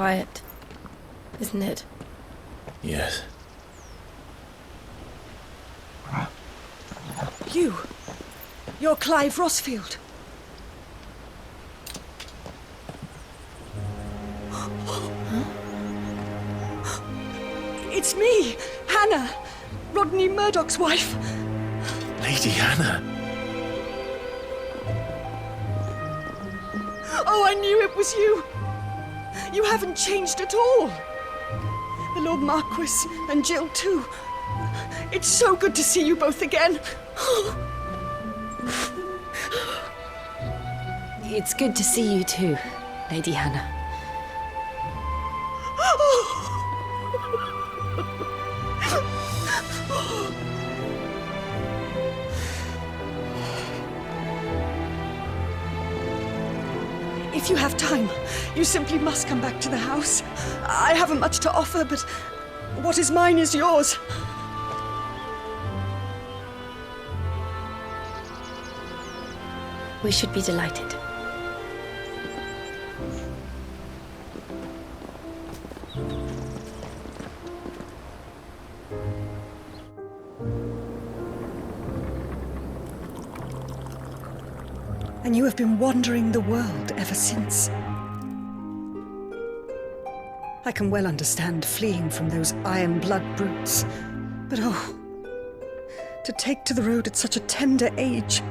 quiet, isn't it? Yes. You're Clive Rossfield. It's me, Hannah, Rodney Murdoch's wife. Lady Hannah. Oh, I knew it was you. You haven't changed at all. The Lord Marquis and Jill too. It's so good to see you both again. It's good to see you too, Lady Hannah. If you have time, you simply must come back to the house. I haven't much to offer, but what is mine is yours. We should be delighted. And you have been wandering the world ever since. I can well understand fleeing from those iron blood brutes. But oh, to take to the road at such a tender age.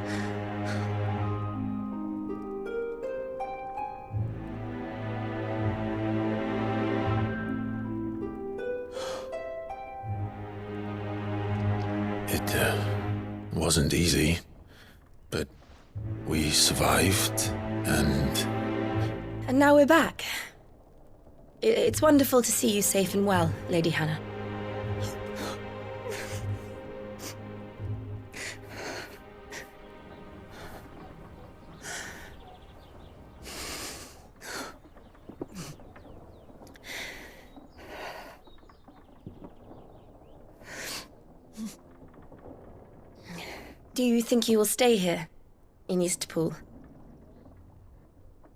It wasn't easy, but we survived, and now we're back. It's wonderful to see you safe and well, Lady Hannah. Do you think you will stay here, in Eastpool?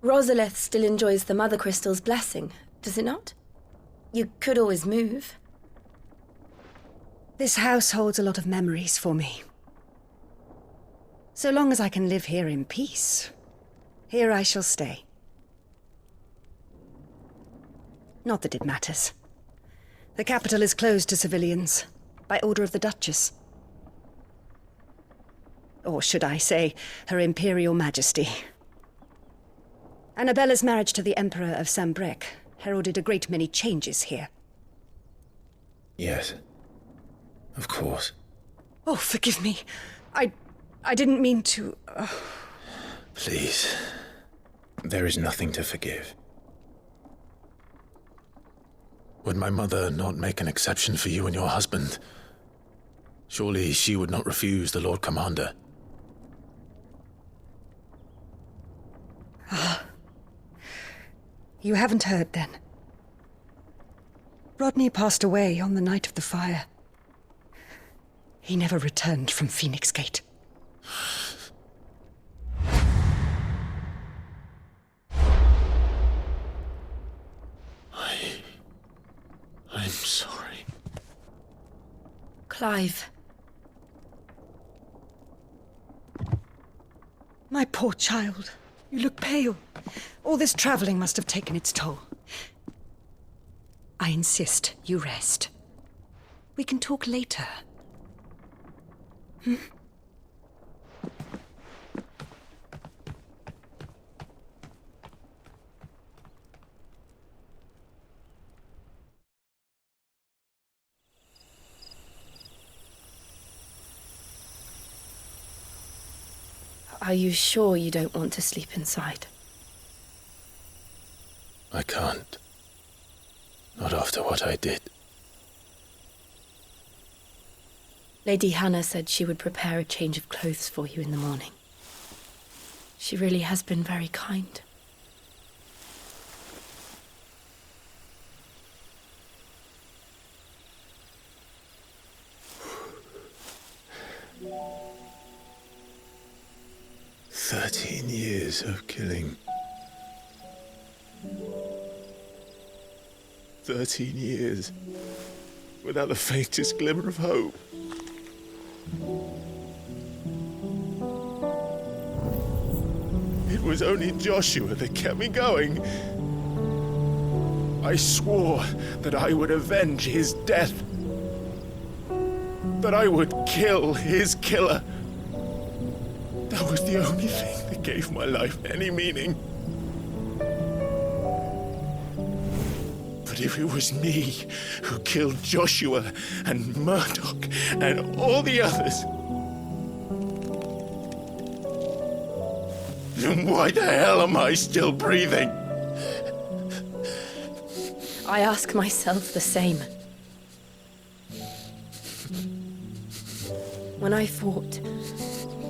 Rosaleth still enjoys the Mother Crystal's blessing, does it not? You could always move. This house holds a lot of memories for me. So long as I can live here in peace, here I shall stay. Not that it matters. The capital is closed to civilians, by order of the Duchess. Or should I say, Her Imperial Majesty. Annabella's marriage to the Emperor of Sambrec heralded a great many changes here. yes, of course. Oh, forgive me. I didn't mean to... Please, there is nothing to forgive. Would my mother not make an exception for you and your husband? Surely she would not refuse the Lord Commander. You haven't heard, then. Rodney passed away on the night of the fire. He never returned from Fênix Gate. I'm sorry. Clive. My poor child. You look pale. All this traveling must have taken its toll. I insist you rest. We can talk later. Are you sure you don't want to sleep inside? I can't. Not after what I did. Lady Hannah said she would prepare a change of clothes for you in the morning. She really has been very kind. "13 years of killing. 13 years, without the faintest glimmer of hope. It was only Joshua that kept me going. I swore that I would avenge his death. That I would kill his killer. That was the only thing that gave my life any meaning. But if it was me who killed Joshua and Murdoch and all the others, then why the hell am I still breathing? I ask myself the same. When I fought,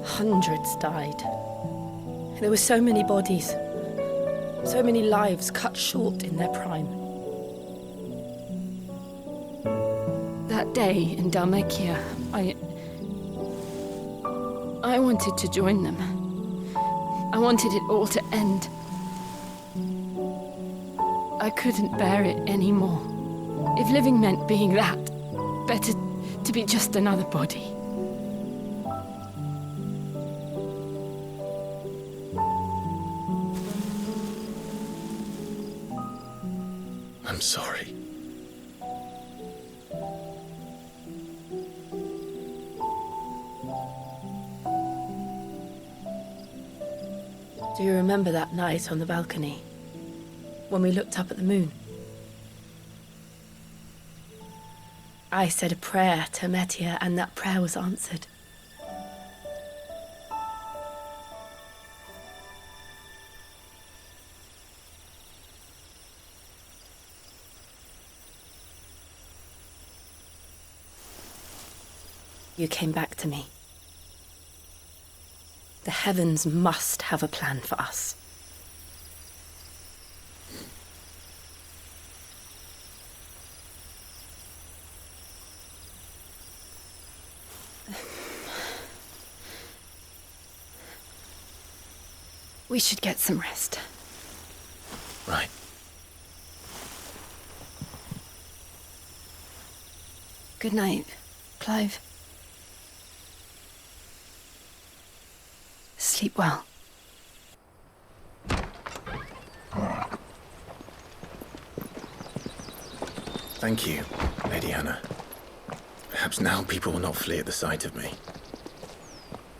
hundreds died. There were so many bodies, so many lives cut short in their prime. That day in Dalmacia, I wanted to join them. I wanted it all to end. I couldn't bear it anymore. If living meant being that, better to be just another body. I'm sorry. Do you remember that night on the balcony, when we looked up at the moon? I said a prayer to Metia, and that prayer was answered. You came back to me. The heavens must have a plan for us. We should get some rest. Right. Good night, Clive. Sleep well. Thank you, Lady Hannah. Perhaps now people will not flee at the sight of me.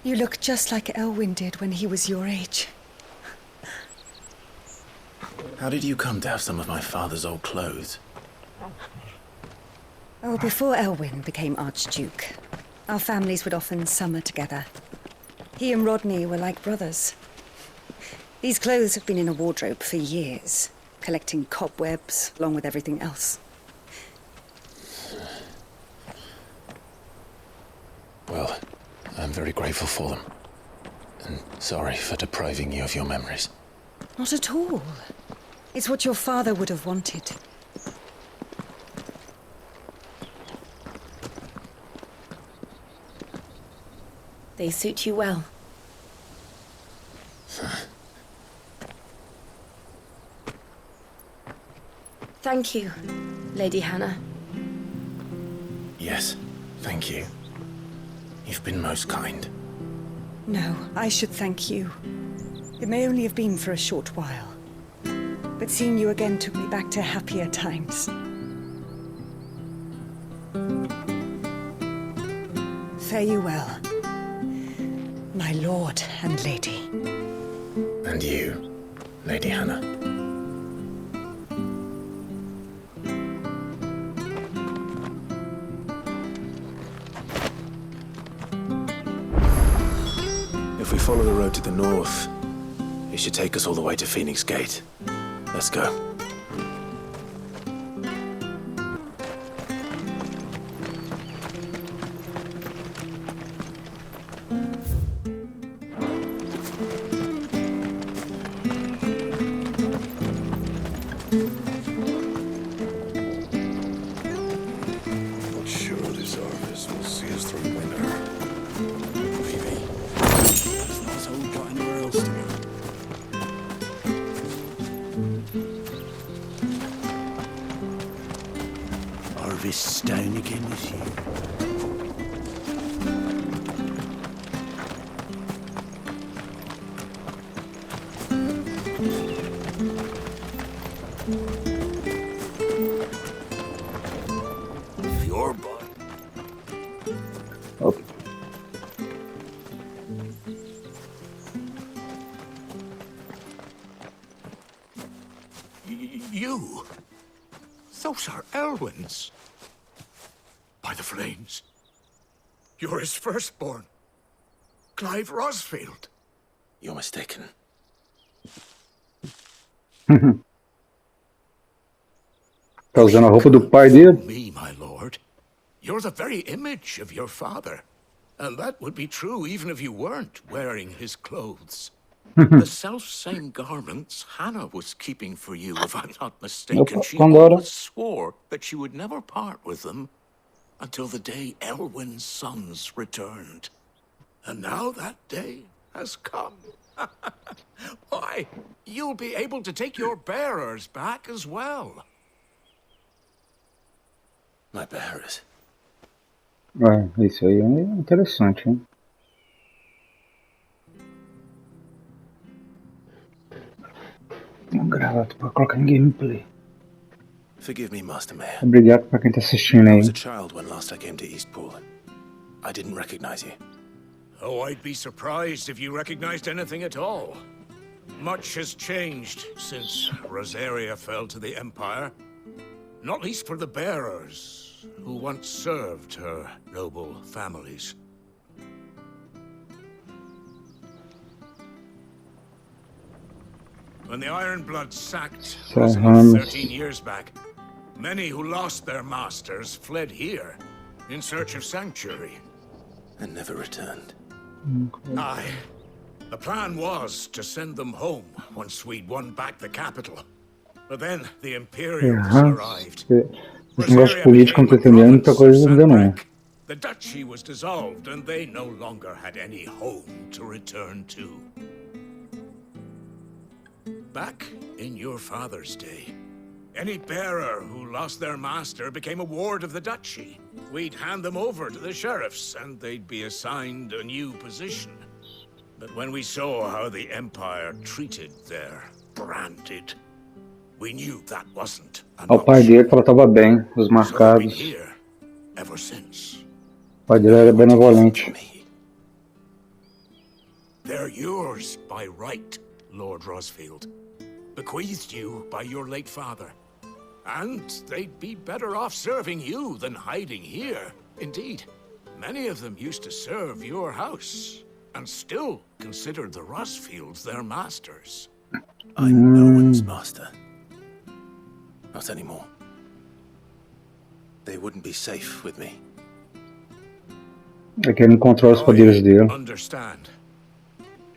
You look just like Elwyn did when he was your age. How did you come to have some of my father's old clothes? Oh, before Elwyn became Archduke, our families would often summer together. He and Rodney were like brothers. These clothes have been in a wardrobe for years, collecting cobwebs along with everything else. Well, I'm very grateful for them. And sorry for depriving you of your memories. Not at all. It's what your father would have wanted. They suit you well. Thank you, Lady Hannah. Yes, thank you. You've been most kind. No, I should thank you. It may only have been for a short while, but seeing you again took me back to happier times. Fare you well, my lord and lady. And you, Lady Hannah. If we follow the road to the north, it should take us all the way to Fênix Gate. Let's go. Not sure this harvest will see us through winter. Maybe. It's not so we've got anywhere else to go. this stone again with you. Your boy. Opa. You? Those are Elwyn's. By the flames. You're his firstborn. Clive Rosfield. You're mistaken. Tá usando a roupa do pai dele? Me, my lord. You're the very image of your father. And that would be true even if you weren't wearing his clothes. The self-same garments Hannah was keeping for you, if I'm not mistaken. Opa, She Pandora. always swore that she would never part with them until the day Elwyn's sons returned. And now that day has come. Why, you'll be able to take your bearers back as well. My bearers? Isso aí é interessante, hein? Um gravata pra colocar em gameplay. Forgive me, Master Mayor. Obrigado pra quem tá assistindo I aí. was a child when last I came to Eastpool. I didn't recognize you. Oh, I'd be surprised if you recognized anything at all. Much has changed since Rosaria fell to the Empire. Not least for the bearers, who once served her noble families. When the Ironbloods sacked Rosalie 13 years back, many who lost their masters fled here in search of sanctuary. And never returned. Aye. The plan was to send them home once we'd won back the capital. But then the Imperials arrived. Esse negócio político não tô entendendo muita coisa ainda não. The duchy was dissolved and they no longer had any home to return to. Back in your father's day, any bearer who lost their master became a ward of the duchy. We'd hand them over to the sheriffs, and they'd be assigned a new position. But when we saw how the Empire treated their branded, we knew that wasn't an O pai dele tratava bem os So they've been marcados. here ever since. O pai dele era benevolente. They're yours by right, Lord Rosfield. Bequeathed you by your late father. And they'd be better off serving you than hiding here. Indeed, many of them used to serve your house, and still considered the Rosfields their masters. I'm no one's master. Not anymore. They wouldn't be safe with me. É que ele encontrou os poderes dele. Understand.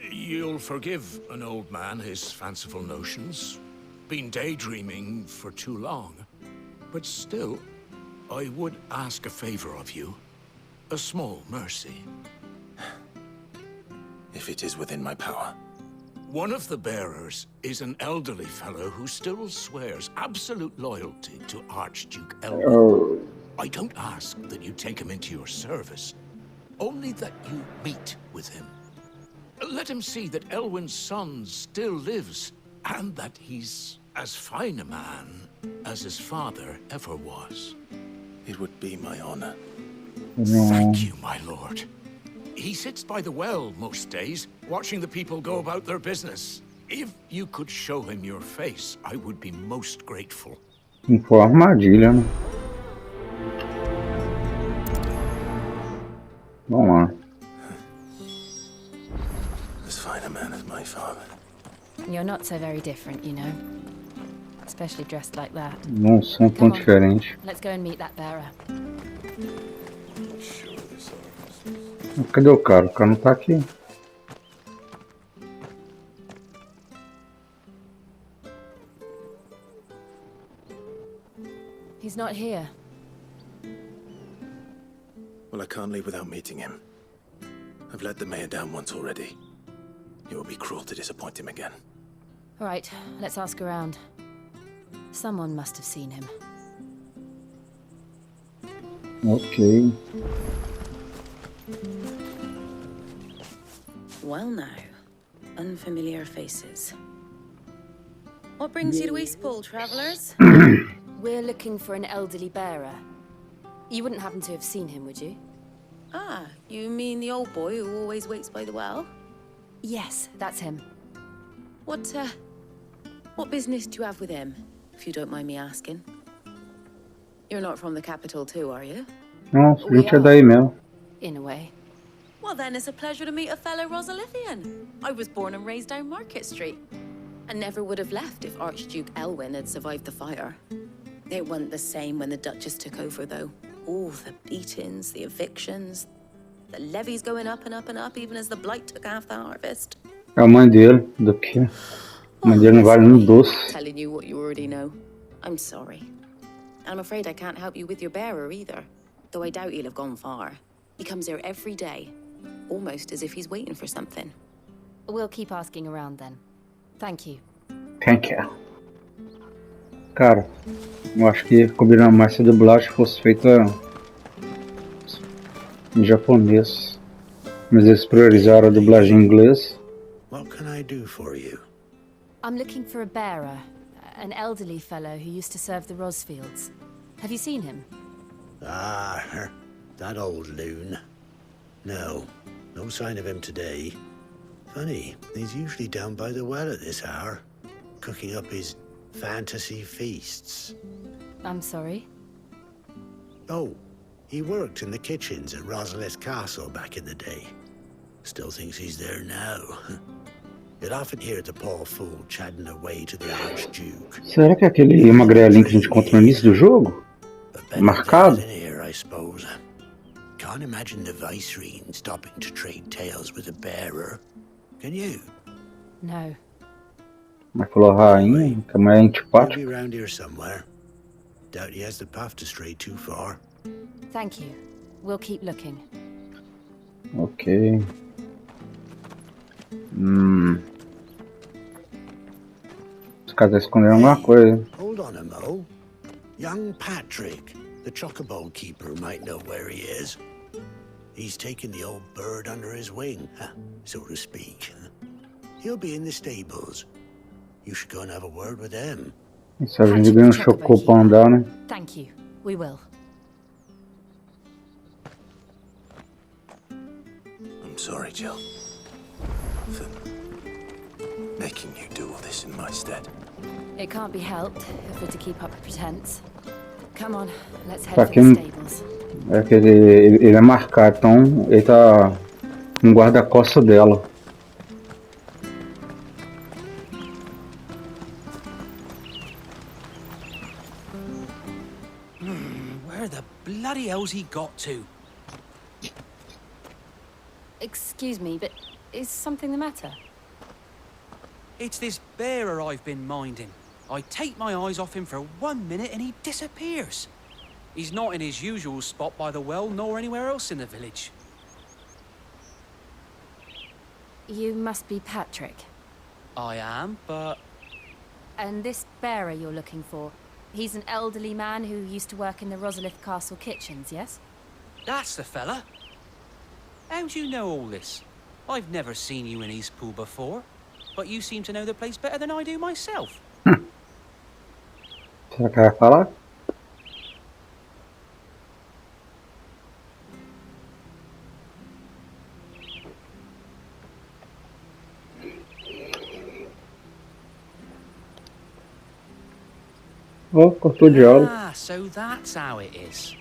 You'll forgive an old man his fanciful notions. Been daydreaming for too long. But still, I would ask a favor of you. A small mercy. If it is within my power. One of the bearers is an elderly fellow who still swears absolute loyalty to Archduke Elwyn. Oh, I don't ask that you take him into your service, only that you meet with him. Let him see that Elwyn's son still lives, and that he's as fine a man as his father ever was. It would be my honor. Thank you, my lord. He sits by the well most days, watching the people go about their business. If you could show him your face, I would be most grateful. foi uma armadilha, né? Vamos lá. As fine a man as my father. You're not so very different, you know. Especially dressed like that. Não são tão diferentes. Let's go and meet that bearer. Cadê o cara? O cara não tá aqui. He's not here. Well, I can't leave without meeting him. I've let the mayor down once already. It would be cruel to disappoint him again. All right, let's ask around. Someone must have seen him. Ok. Well now, unfamiliar faces. What brings you to Eastpool, travellers? We're looking for an elderly bearer. You wouldn't happen to have seen him, would you? Ah, you mean the old boy who always waits by the well? Yes, that's him. What business do you have with him, if you don't mind me asking? You're not from the capital too, are you? Não, a gente é daí mesmo. In a way. Well then, it's a pleasure to meet a fellow Rosalithian. I was born and raised down Market Street. And never would have left if Archduke Elwyn had survived the fire. It wasn't the same when the Duchess took over, though. All the beatings, the evictions, the levies going up and up and up, even as the blight took half the harvest. É a mãe dele, daqui. A mãe dele não vale um doce. Telling you what you already know. I'm sorry. I'm afraid I can't help you with your bearer either. Though I doubt he'll have gone far. He comes here every day, almost as if he's waiting for something. We'll keep asking around then. Thank you. Thank you. Cara, eu acho que combina mais se a dublagem fosse feita em japonês. Mas eles priorizaram a dublagem em inglês. What can I do for you? I'm looking for a bearer, an elderly fellow who used to serve the Rosfields. Have you seen him? Ah, that old loon. No sign of him today. Funny, he's usually down by the well at this hour, cooking up his fantasy feasts. I'm sorry? Oh, he worked in the kitchens at Rosalith Castle back in the day. Still thinks he's there now. You'd often hear the poor fool chatting away to the Archduke. Será que é aquele magrelinho que a gente encontrou no início do jogo? Marcado? In here, I suppose. Can't imagine the Vicereine stopping to trade tales with a bearer. Can you? No. Mas falou rainha, que a mulher é He'll antipática. be around here somewhere. Doubt he has the path to stray too far. Thank you. We'll keep looking. Ok. Os caras esconderam alguma coisa. Hold on a mo. Young Patrick, the chocobo keeper, might know where he is. He's taken the old bird under his wing, so to speak. He'll be in the stables. You should go and have a word with them. Se a gente ganha um chocô pra andar, né? Thank you. We will. I'm sorry, Jill, for making you do all this in my stead. It can't be helped if we're to keep up a pretense. Come on, let's head Pra for quem- the stables. É que ele é marcado, então ele tá no guarda-costas dela. Where the bloody hell's he got to? Excuse me, but is something the matter? It's this bearer I've been minding. I take my eyes off him for 1 minute and he disappears. He's not in his usual spot by the well, nor anywhere else in the village. You must be Patrick. I am, but And this bearer you're looking for, he's an elderly man who used to work in the Rosalith Castle kitchens, yes? that's the fella. How do you know all this? I've never seen you in Eastpool before, but you seem to know the place better than I do myself. Será que ela vai falar? Oh, cortou o diálogo. Ah, so that's how it is.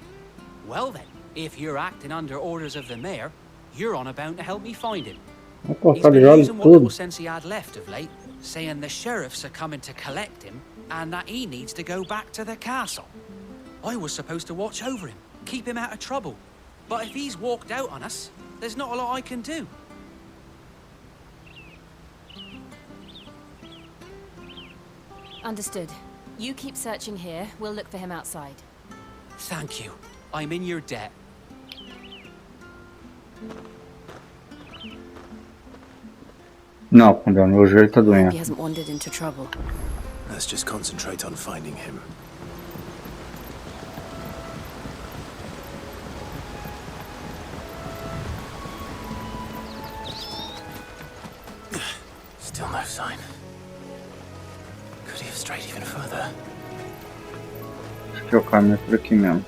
Well then, if you're acting under orders of the mayor, you're on about to help me find him. Vai He's cortar o been diálogo using what little tudo. sense he had left of late, saying the sheriffs are coming to collect him and that he needs to go back to the castle. I was supposed to watch over him, keep him out of trouble. But if he's walked out on us, there's not a lot I can do. Understood. You keep searching here, we'll look for him outside. Thank you. I'm in your debt. Não, Condão, meu joelho tá doendo. He hasn't wandered into trouble. Let's just concentrate on finding him. Could he have strayed even further? Acho que é o caminho por aqui mesmo.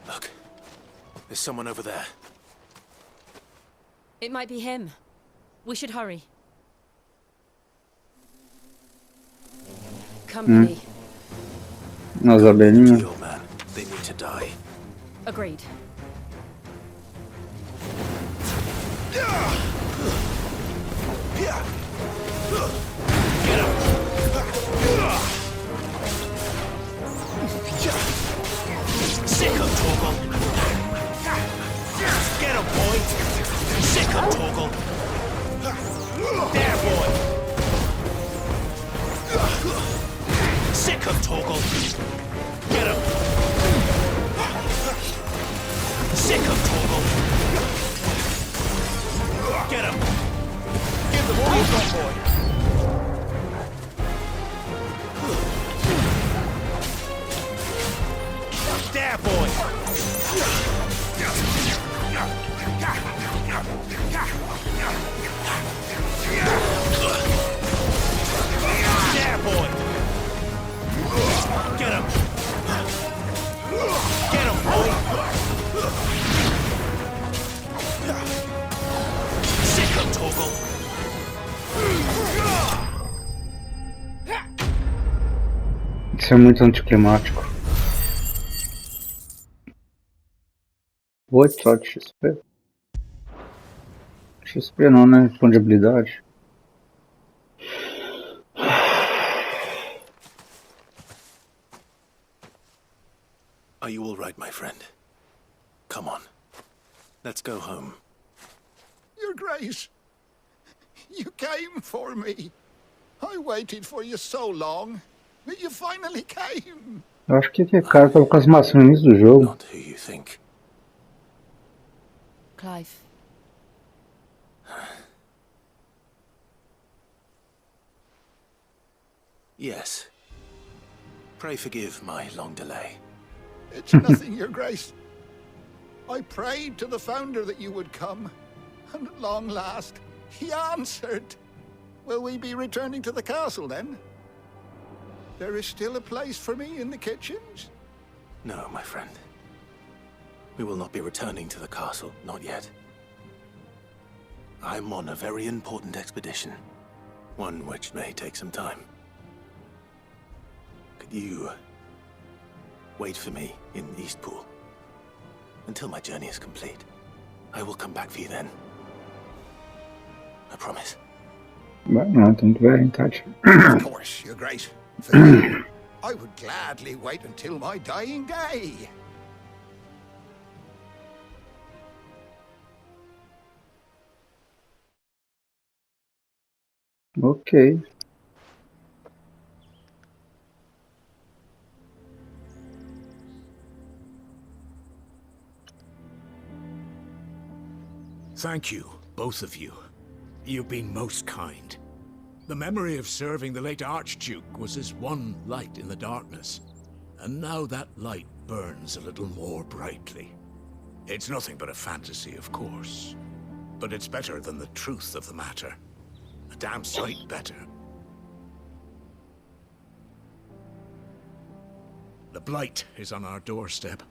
Look, there's someone over there. It might be him. We should hurry. Company. Nas abelhinhas. Kill, man. They need to die. Agreed. Sick of Torgal. Get him, boy. Sick of Torgal. There, boy. Sick of Torgal. Get him. Sick of Torgal. Get him. Give them all you've got, boy. There, boy. There, boy. Get him. Get him, boy. Sick of Torgal. Isso é muito anticlimático. 8 só de XP. XP não, né? Ponto de habilidade. Are you all right, my friend? Come on. Let's go home. Your Grace, you came for me. I waited for you so long, but you finally came. Eu acho que aquele cara tava com as maçãs no início do jogo. Not who you think. Clive. Yes. Pray forgive my long delay. It's nothing, Your Grace. I prayed to the Founder that you would come, and at long last, he answered. Will we be returning to the castle, then? There is still a place for me in the kitchens? No, my friend. We will not be returning to the castle, not yet. I'm on a very important expedition. One which may take some time. Could you wait for me in Eastpool until my journey is complete? I will come back for you then. I promise. Não, tem que ver, Tati. Of course, Your Grace. For you, I would gladly wait until my dying day. Ok. Thank you, both of you. You've been most kind. The memory of serving the late Archduke was as one light in the darkness, and now that light burns a little more brightly. It's nothing but a fantasy, of course, but it's better than the truth of the matter. A damn sight better. The blight is on our doorstep.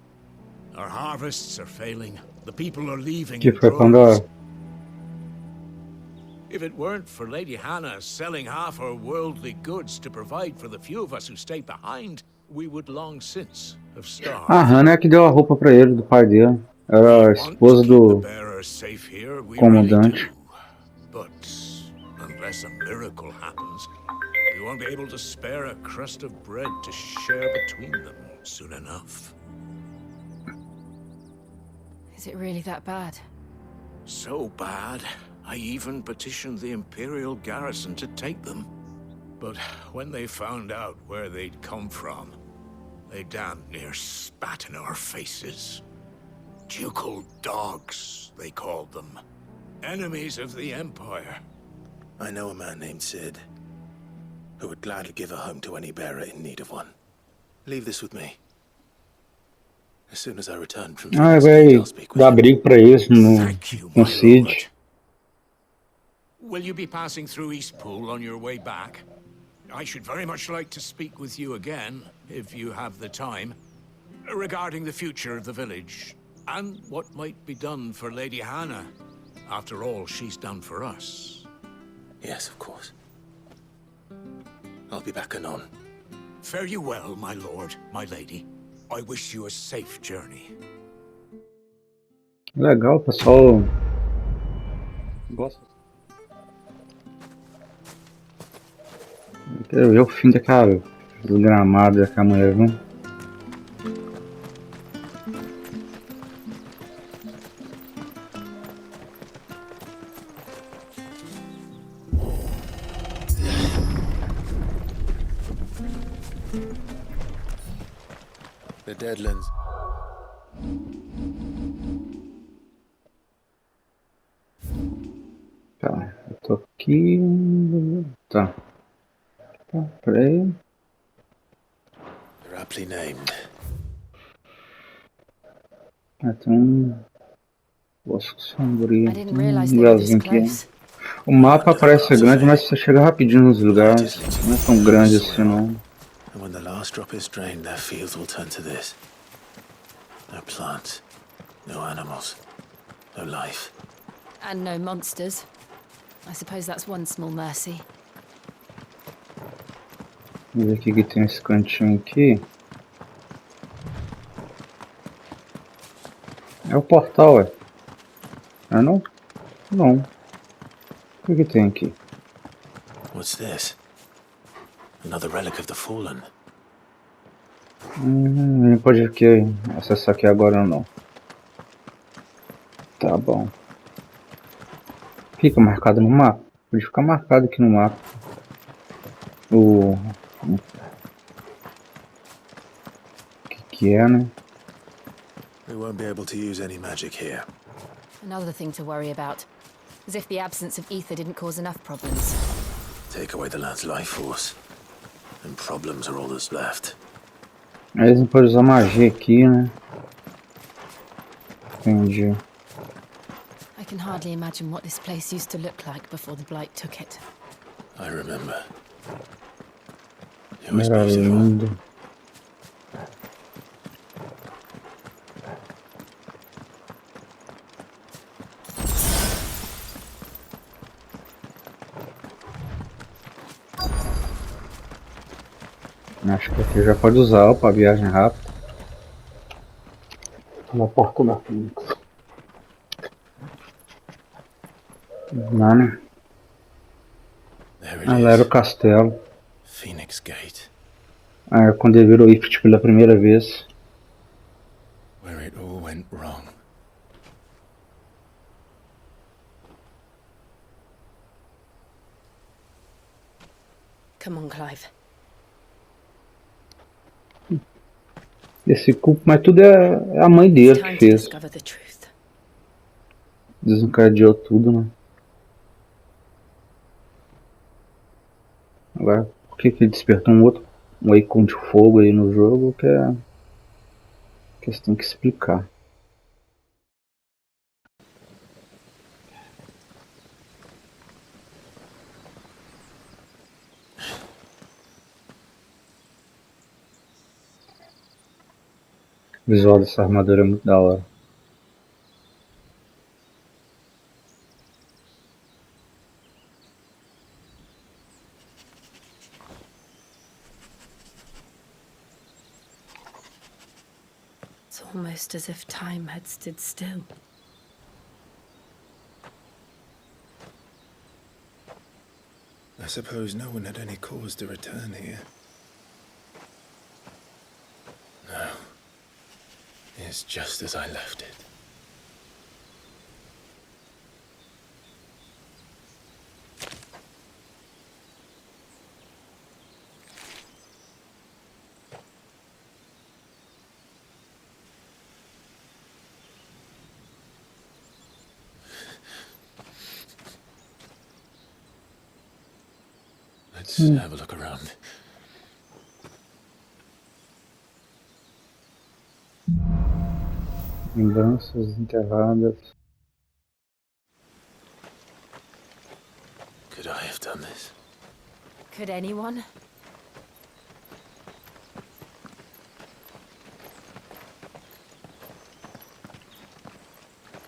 Our harvests are failing. The people are leaving Que in foi quando droves. If it weren't for Lady Hannah selling half her worldly goods to provide for the few of us who stayed behind, we would long since have starved. A Hannah é que deu a roupa pra ele, do pai dele. Era a esposa do comandante. But unless a miracle happens, we won't be able to spare a crust of bread to share between them soon enough. Is it really that bad? So bad, I even petitioned the Imperial garrison to take them. But when they found out where they'd come from, they damn near spat in our faces. Ducal dogs, they called them. Enemies of the Empire. I know a man named Sid, who would gladly give a home to any bearer in need of one. Leave this with me. As soon as I return from the Vai I'll speak with dar him. abrigo pra eles Thank you, com my Cid. lord. Will you be passing through Eastpool on your way back? I should very much like to speak with you again, if you have the time, regarding the future of the village, and what might be done for Lady Hannah. After all, she's done for us. Yes, of course. I'll be back anon. Fare you well, my lord, my lady. I wish you a safe journey. Legal, o pessoal gosta. Eu quero ver o fim daquela gramada daquela mulher, viu? The Deadlands. Tá, eu tô aqui. Tá. Tá, peraí. You're aptly named. Então. Bosque sombrio. I Tem didn't um realize they were this lugarzinho aqui. close. O mapa parece grande, mas você chega rapidinho nos lugares. Não é tão grande assim, não. And when the last drop is drained, their fields will turn to this. No plants, no animals, no life. And no monsters. I suppose that's one small mercy. Vamos ver o que tem nesse cantinho aqui. É o portal, é. Ah, não? Não. O que tem aqui? What's this? Another relic of the fallen. Não pode aqui acessar aqui agora não. Tá bom. Fica marcado no mapa? Pode ficar marcado aqui no mapa. O que é, né? We won't be able to use any magic here. Another thing to worry about. As if the absence of ether didn't cause enough problems. Take away the lad's life force, and problems are all that's left. Eles não podem usar magia aqui, né? Entendi. I can hardly imagine what this place used to look like before the Blight took it. I remember. It was Era beautiful. lindo. Acho que aqui já pode usar para viagem rápida. Na porta da Fênix. Não, né? There it Ela era o is. castelo. Fênix Gate, Ah, quando ele virou Ifrit pela primeira vez. where it all went wrong. Come on, Clive. Esse culpo, mas tudo é a mãe It's dele time que to fez. discover the truth. Desencadeou tudo, né? Agora, por que ele despertou um ícone de fogo aí no jogo que é questão que explicar. O visual dessa armadura é muito da hora. It's almost as if time had stood still. I suppose no one had any cause to return here. No. It's just as I left it. Let's have a look around. Lembranças enterradas. Could I have done this? Could anyone?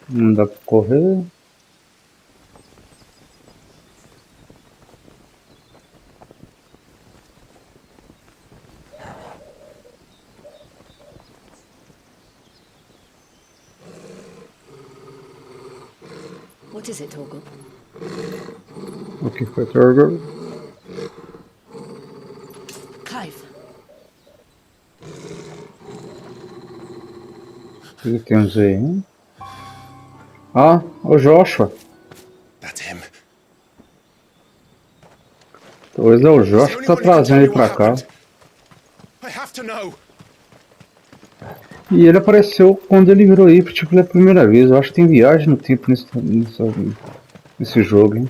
Não dá pra correr. What is it, Torgal? O que foi, Torgal? Clive. O que temos aí, hein? Ah, o Joshua. That's him. Talvez é o Joshua que tá trazendo ele pra cá. I have to know. E ele apareceu quando ele virou Ifrit, tipo, pela primeira vez. Eu acho que tem viagem no tempo nesse jogo, hein?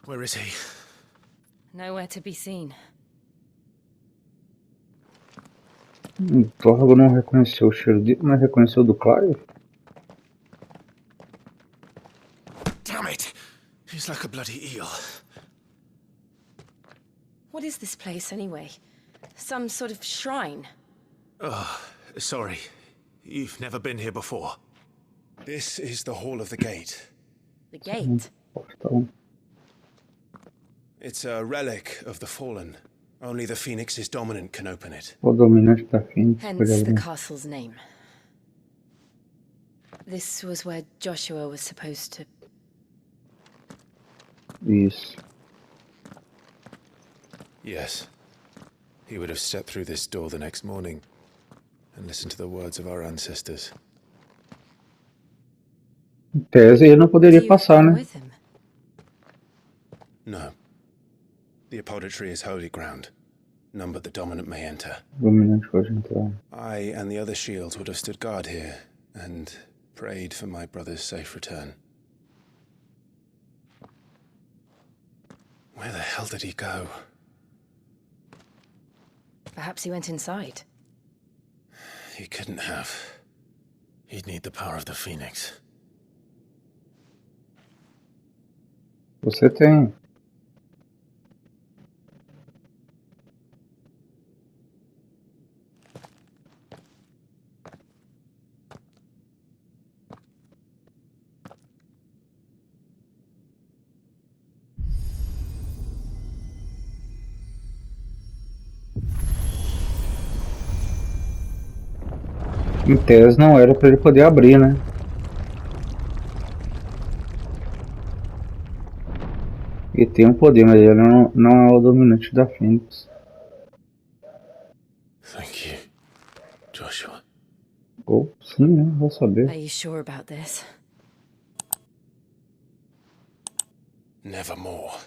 Where is he? Nowhere to be seen. O Torgo não reconheceu o cheiro dele, mas reconheceu do Clive? Damn it! He's like a bloody eel. What is this place, anyway? Some sort of shrine? Oh, sorry. You've never been here before. This is the Hall of the Gate. The gate? Portão. It's a relic of the Fallen. Only the Fênix's dominant can open it. O dominante da Fênix. Hence the castle's name. This was where Joshua was supposed to... Isso. Yes. He would have stepped through this door the next morning and listened to the words of our ancestors. Em tese, ele não poderia passar, né? With him? No. The apodytry is holy ground. None but the dominant may enter. O dominante pode entrar. I and the other shields would have stood guard here and prayed for my brother's safe return. Where the hell did he go? Perhaps he went inside. He couldn't have. He'd need the power of the Fênix. Você tem. Em tese não era para ele poder abrir, né? Ele tem um poder, mas ele não é o dominante da Fênix. Thank you, Joshua. Ou sim, né? Vou saber. Are you sure about this? Nevermore.